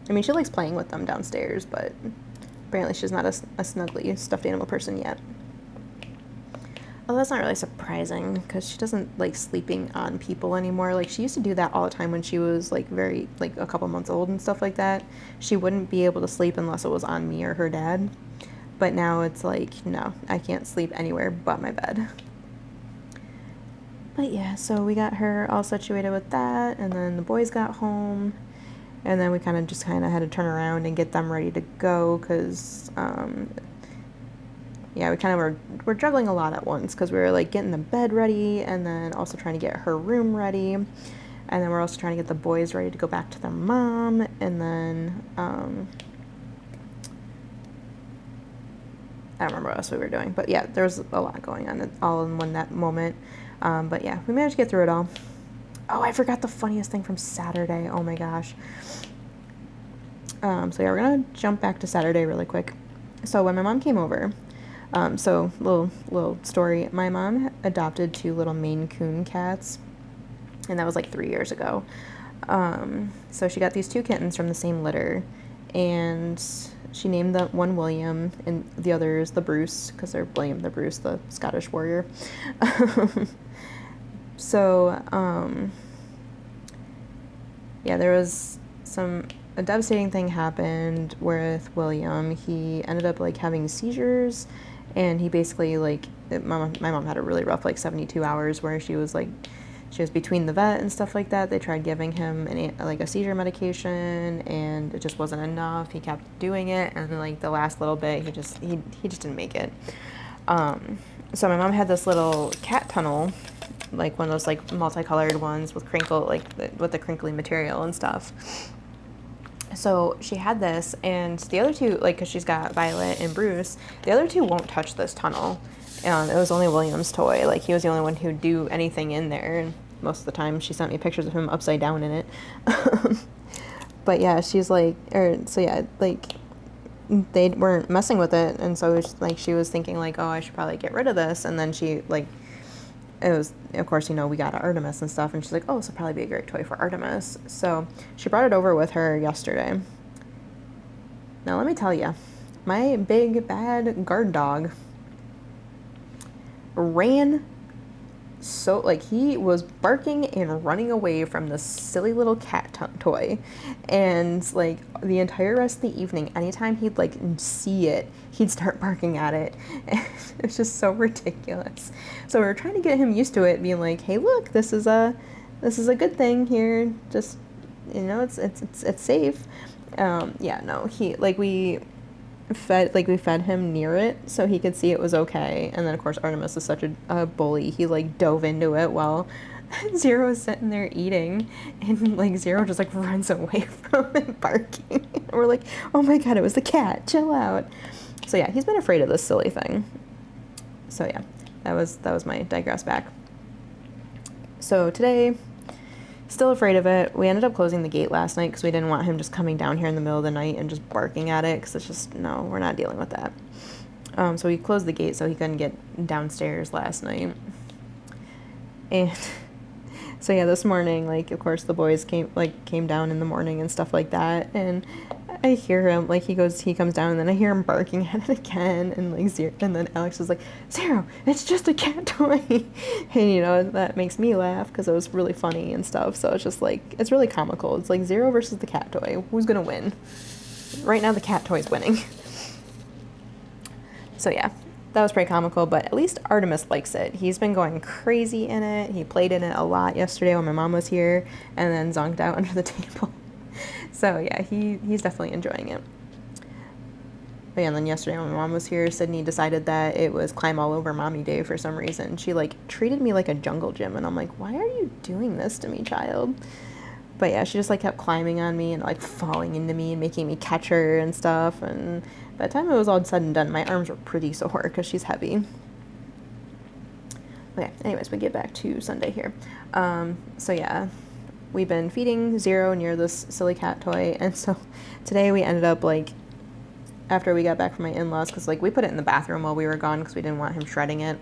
A: I mean, she likes playing with them downstairs, but apparently she's not a snuggly stuffed animal person yet. Oh, that's not really surprising, because she doesn't like sleeping on people anymore. Like, she used to do that all the time when she was, like, very, like, a couple months old and stuff like that. She wouldn't be able to sleep unless it was on me or her dad. But now it's like, no, I can't sleep anywhere but my bed. But yeah, so we got her all situated with that, and then the boys got home. And then we kind of had to turn around and get them ready to go because, yeah, we kind of were juggling a lot at once because we were, like, getting the bed ready and then also trying to get her room ready. And then we're also trying to get the boys ready to go back to their mom. And then, I don't remember what else we were doing. But yeah, there was a lot going on all in that moment. But yeah, we managed to get through it all. Oh, I forgot the funniest thing from Saturday. Oh my gosh. So yeah, we're gonna jump back to Saturday really quick. So when my mom came over, so little story. My mom adopted 2 little Maine Coon cats, and that was like 3 years ago. So she got these 2 kittens from the same litter, and she named the one William and the others the Bruce because they're William the Bruce, the Scottish warrior. So, yeah, there was a devastating thing happened with William. He ended up, like, having seizures, and he basically, like, my mom had a really rough, like, 72 hours where she was between the vet and stuff like that. They tried giving him a seizure medication, and it just wasn't enough. He kept doing it, and then, like, the last little bit, he just didn't make it. So my mom had this little cat tunnel, like one of those, like, multicolored ones with with the crinkly material and stuff. So she had this, and the other 2, like, because she's got Violet and Bruce, the other 2 won't touch this tunnel. It was only William's toy. Like, he was the only one who'd do anything in there, and most of the time she sent me pictures of him upside down in it. But yeah, she's like, so yeah, like, they weren't messing with it, and so she was thinking, like, oh, I should probably get rid of this, and then she, like, it was, of course, we got Artemis and stuff, and she's like, oh, this will probably be a great toy for Artemis. So she brought it over with her yesterday. Now, let me tell you, my big, bad guard dog ran so, like, he was barking and running away from this silly little cat toy, and, like, the entire rest of the evening, anytime he'd, like, see it, he'd start barking at it. And it's just so ridiculous. So we were trying to get him used to it, being like, hey, look, this is a good thing here, just, it's safe. Yeah, no, we fed him near it so he could see it was okay, and then, of course, Artemis is such a bully. He, like, dove into it while Zero is sitting there eating, and, like, Zero just, like, runs away from it barking. And we're like, oh my god, it was the cat, chill out. So yeah, he's been afraid of this silly thing. So yeah, that was my digress back. So today, still afraid of it. We ended up closing the gate last night because we didn't want him just coming down here in the middle of the night and just barking at it, because it's just, no, we're not dealing with that. So we closed the gate so he couldn't get downstairs last night. And so yeah, this morning, like, of course, the boys came down in the morning and stuff like that, and I hear him, like, he comes down, and then I hear him barking at it again, and, like, and then Alex is like, Zero, it's just a cat toy. And, that makes me laugh because it was really funny and stuff. So it's just, like, it's really comical. It's like Zero versus the cat toy. Who's gonna win? Right now, the cat toy's winning. So yeah, that was pretty comical, but at least Artemis likes it. He's been going crazy in it. He played in it a lot yesterday when my mom was here, and then zonked out under the table. So yeah, he's definitely enjoying it. But yeah, and then yesterday when my mom was here, Sydney decided that it was climb all over mommy day for some reason. She like treated me like a jungle gym, and I'm like, why are you doing this to me, child? But yeah, she just like kept climbing on me and like falling into me and making me catch her and stuff. And by the time it was all said and done, my arms were pretty sore because she's heavy. Okay, anyways, we get back to Sunday here. So yeah, we've been feeding Zero near this silly cat toy, and so today we ended up like, after we got back from my in-laws, because like we put it in the bathroom while we were gone because we didn't want him shredding it.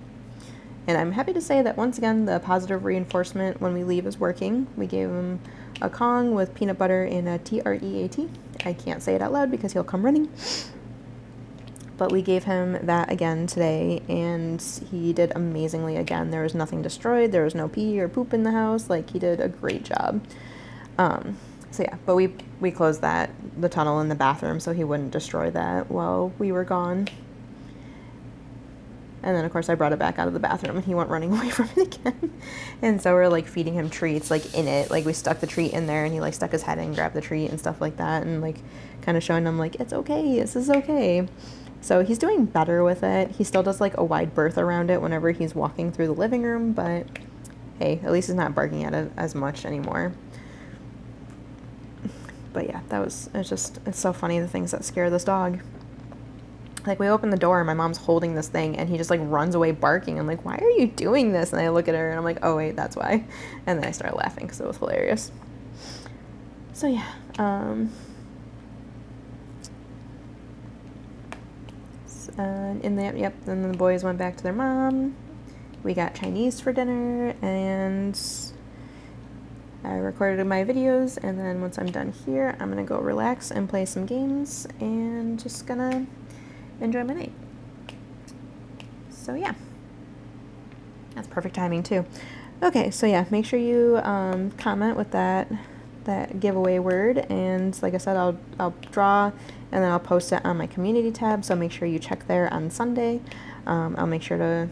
A: And I'm happy to say that once again, the positive reinforcement when we leave is working. We gave him a Kong with peanut butter and a TREAT. I can't say it out loud because he'll come running. But we gave him that again today, and he did amazingly again. There was nothing destroyed. There was no pee or poop in the house. Like, he did a great job. So yeah, but we closed the tunnel in the bathroom so he wouldn't destroy that while we were gone. And then, of course, I brought it back out of the bathroom, and he went running away from it again. And so we're, like, feeding him treats, like, in it. Like, we stuck the treat in there, and he, like, stuck his head in and grabbed the treat and stuff like that. And, like, kind of showing him, like, it's okay. This is okay. So he's doing better with it. He still does, like, a wide berth around it whenever he's walking through the living room. But, hey, at least he's not barking at it as much anymore. But, yeah, it's so funny, the things that scare this dog. Like, we open the door and my mom's holding this thing and he just, like, runs away barking. I'm like, why are you doing this? And I look at her and I'm like, oh, wait, that's why. And then I started laughing because it was hilarious. So, yeah. And then the boys went back to their mom. We got Chinese for dinner, and I recorded my videos, and then once I'm done here, I'm gonna go relax and play some games and just gonna enjoy my night. So yeah, that's perfect timing too. Okay, so yeah, make sure you comment with that giveaway word, and like I said, I'll draw and then I'll post it on my community tab, so make sure you check there on Sunday. I'll make sure to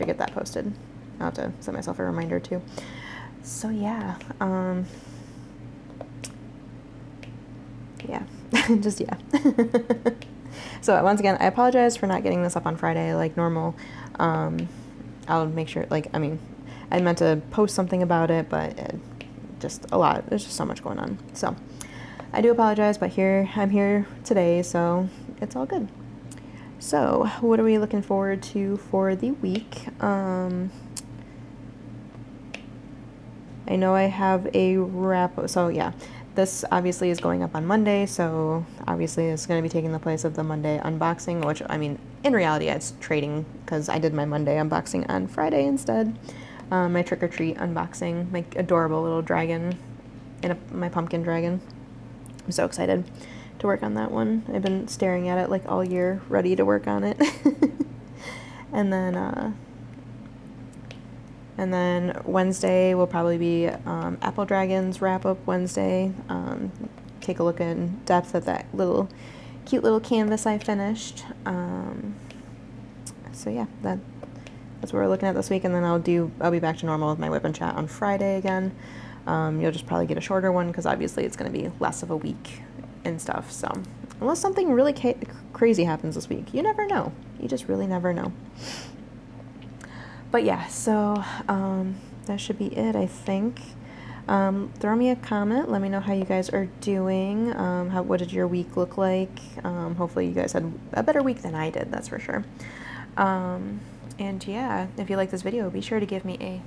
A: get that posted. I'll have to set myself a reminder too. So yeah, just yeah. So once again, I apologize for not getting this up on Friday like normal. I'll make sure, I meant to post something about it, but just a lot. There's just so much going on. So I do apologize, but I'm here today, so it's all good. So what are we looking forward to for the week? I know I have a wrap. So yeah, this obviously is going up on Monday, so obviously it's going to be taking the place of the Monday unboxing, which, in reality, it's trading because I did my Monday unboxing on Friday instead. My trick-or-treat unboxing, my adorable little dragon, my pumpkin dragon. I'm so excited to work on that one. I've been staring at it like all year, ready to work on it. And then Wednesday will probably be Apple Dragons wrap-up Wednesday. Take a look in depth at that cute little canvas I finished. So yeah, that's what we're looking at this week. And then I'll be back to normal with my WIP and Chat on Friday again. You'll just probably get a shorter one because obviously it's going to be less of a week and stuff. So unless something really crazy happens this week, you never know. You just really never know. But yeah, so that should be it, I think. Throw me a comment. Let me know how you guys are doing. What did your week look like? Hopefully you guys had a better week than I did, that's for sure. And yeah, if you like this video, be sure to give me a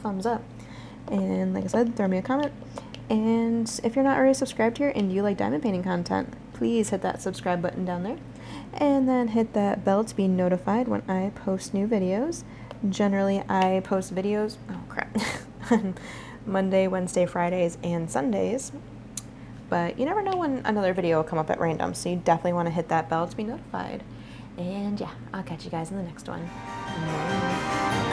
A: thumbs up. And like I said, throw me a comment. And if you're not already subscribed here and you like diamond painting content, please hit that subscribe button down there. And then hit that bell to be notified when I post new videos. Generally, I post videos, on Monday, Wednesday, Fridays, and Sundays. But you never know when another video will come up at random, so you definitely want to hit that bell to be notified. And yeah, I'll catch you guys in the next one. Bye.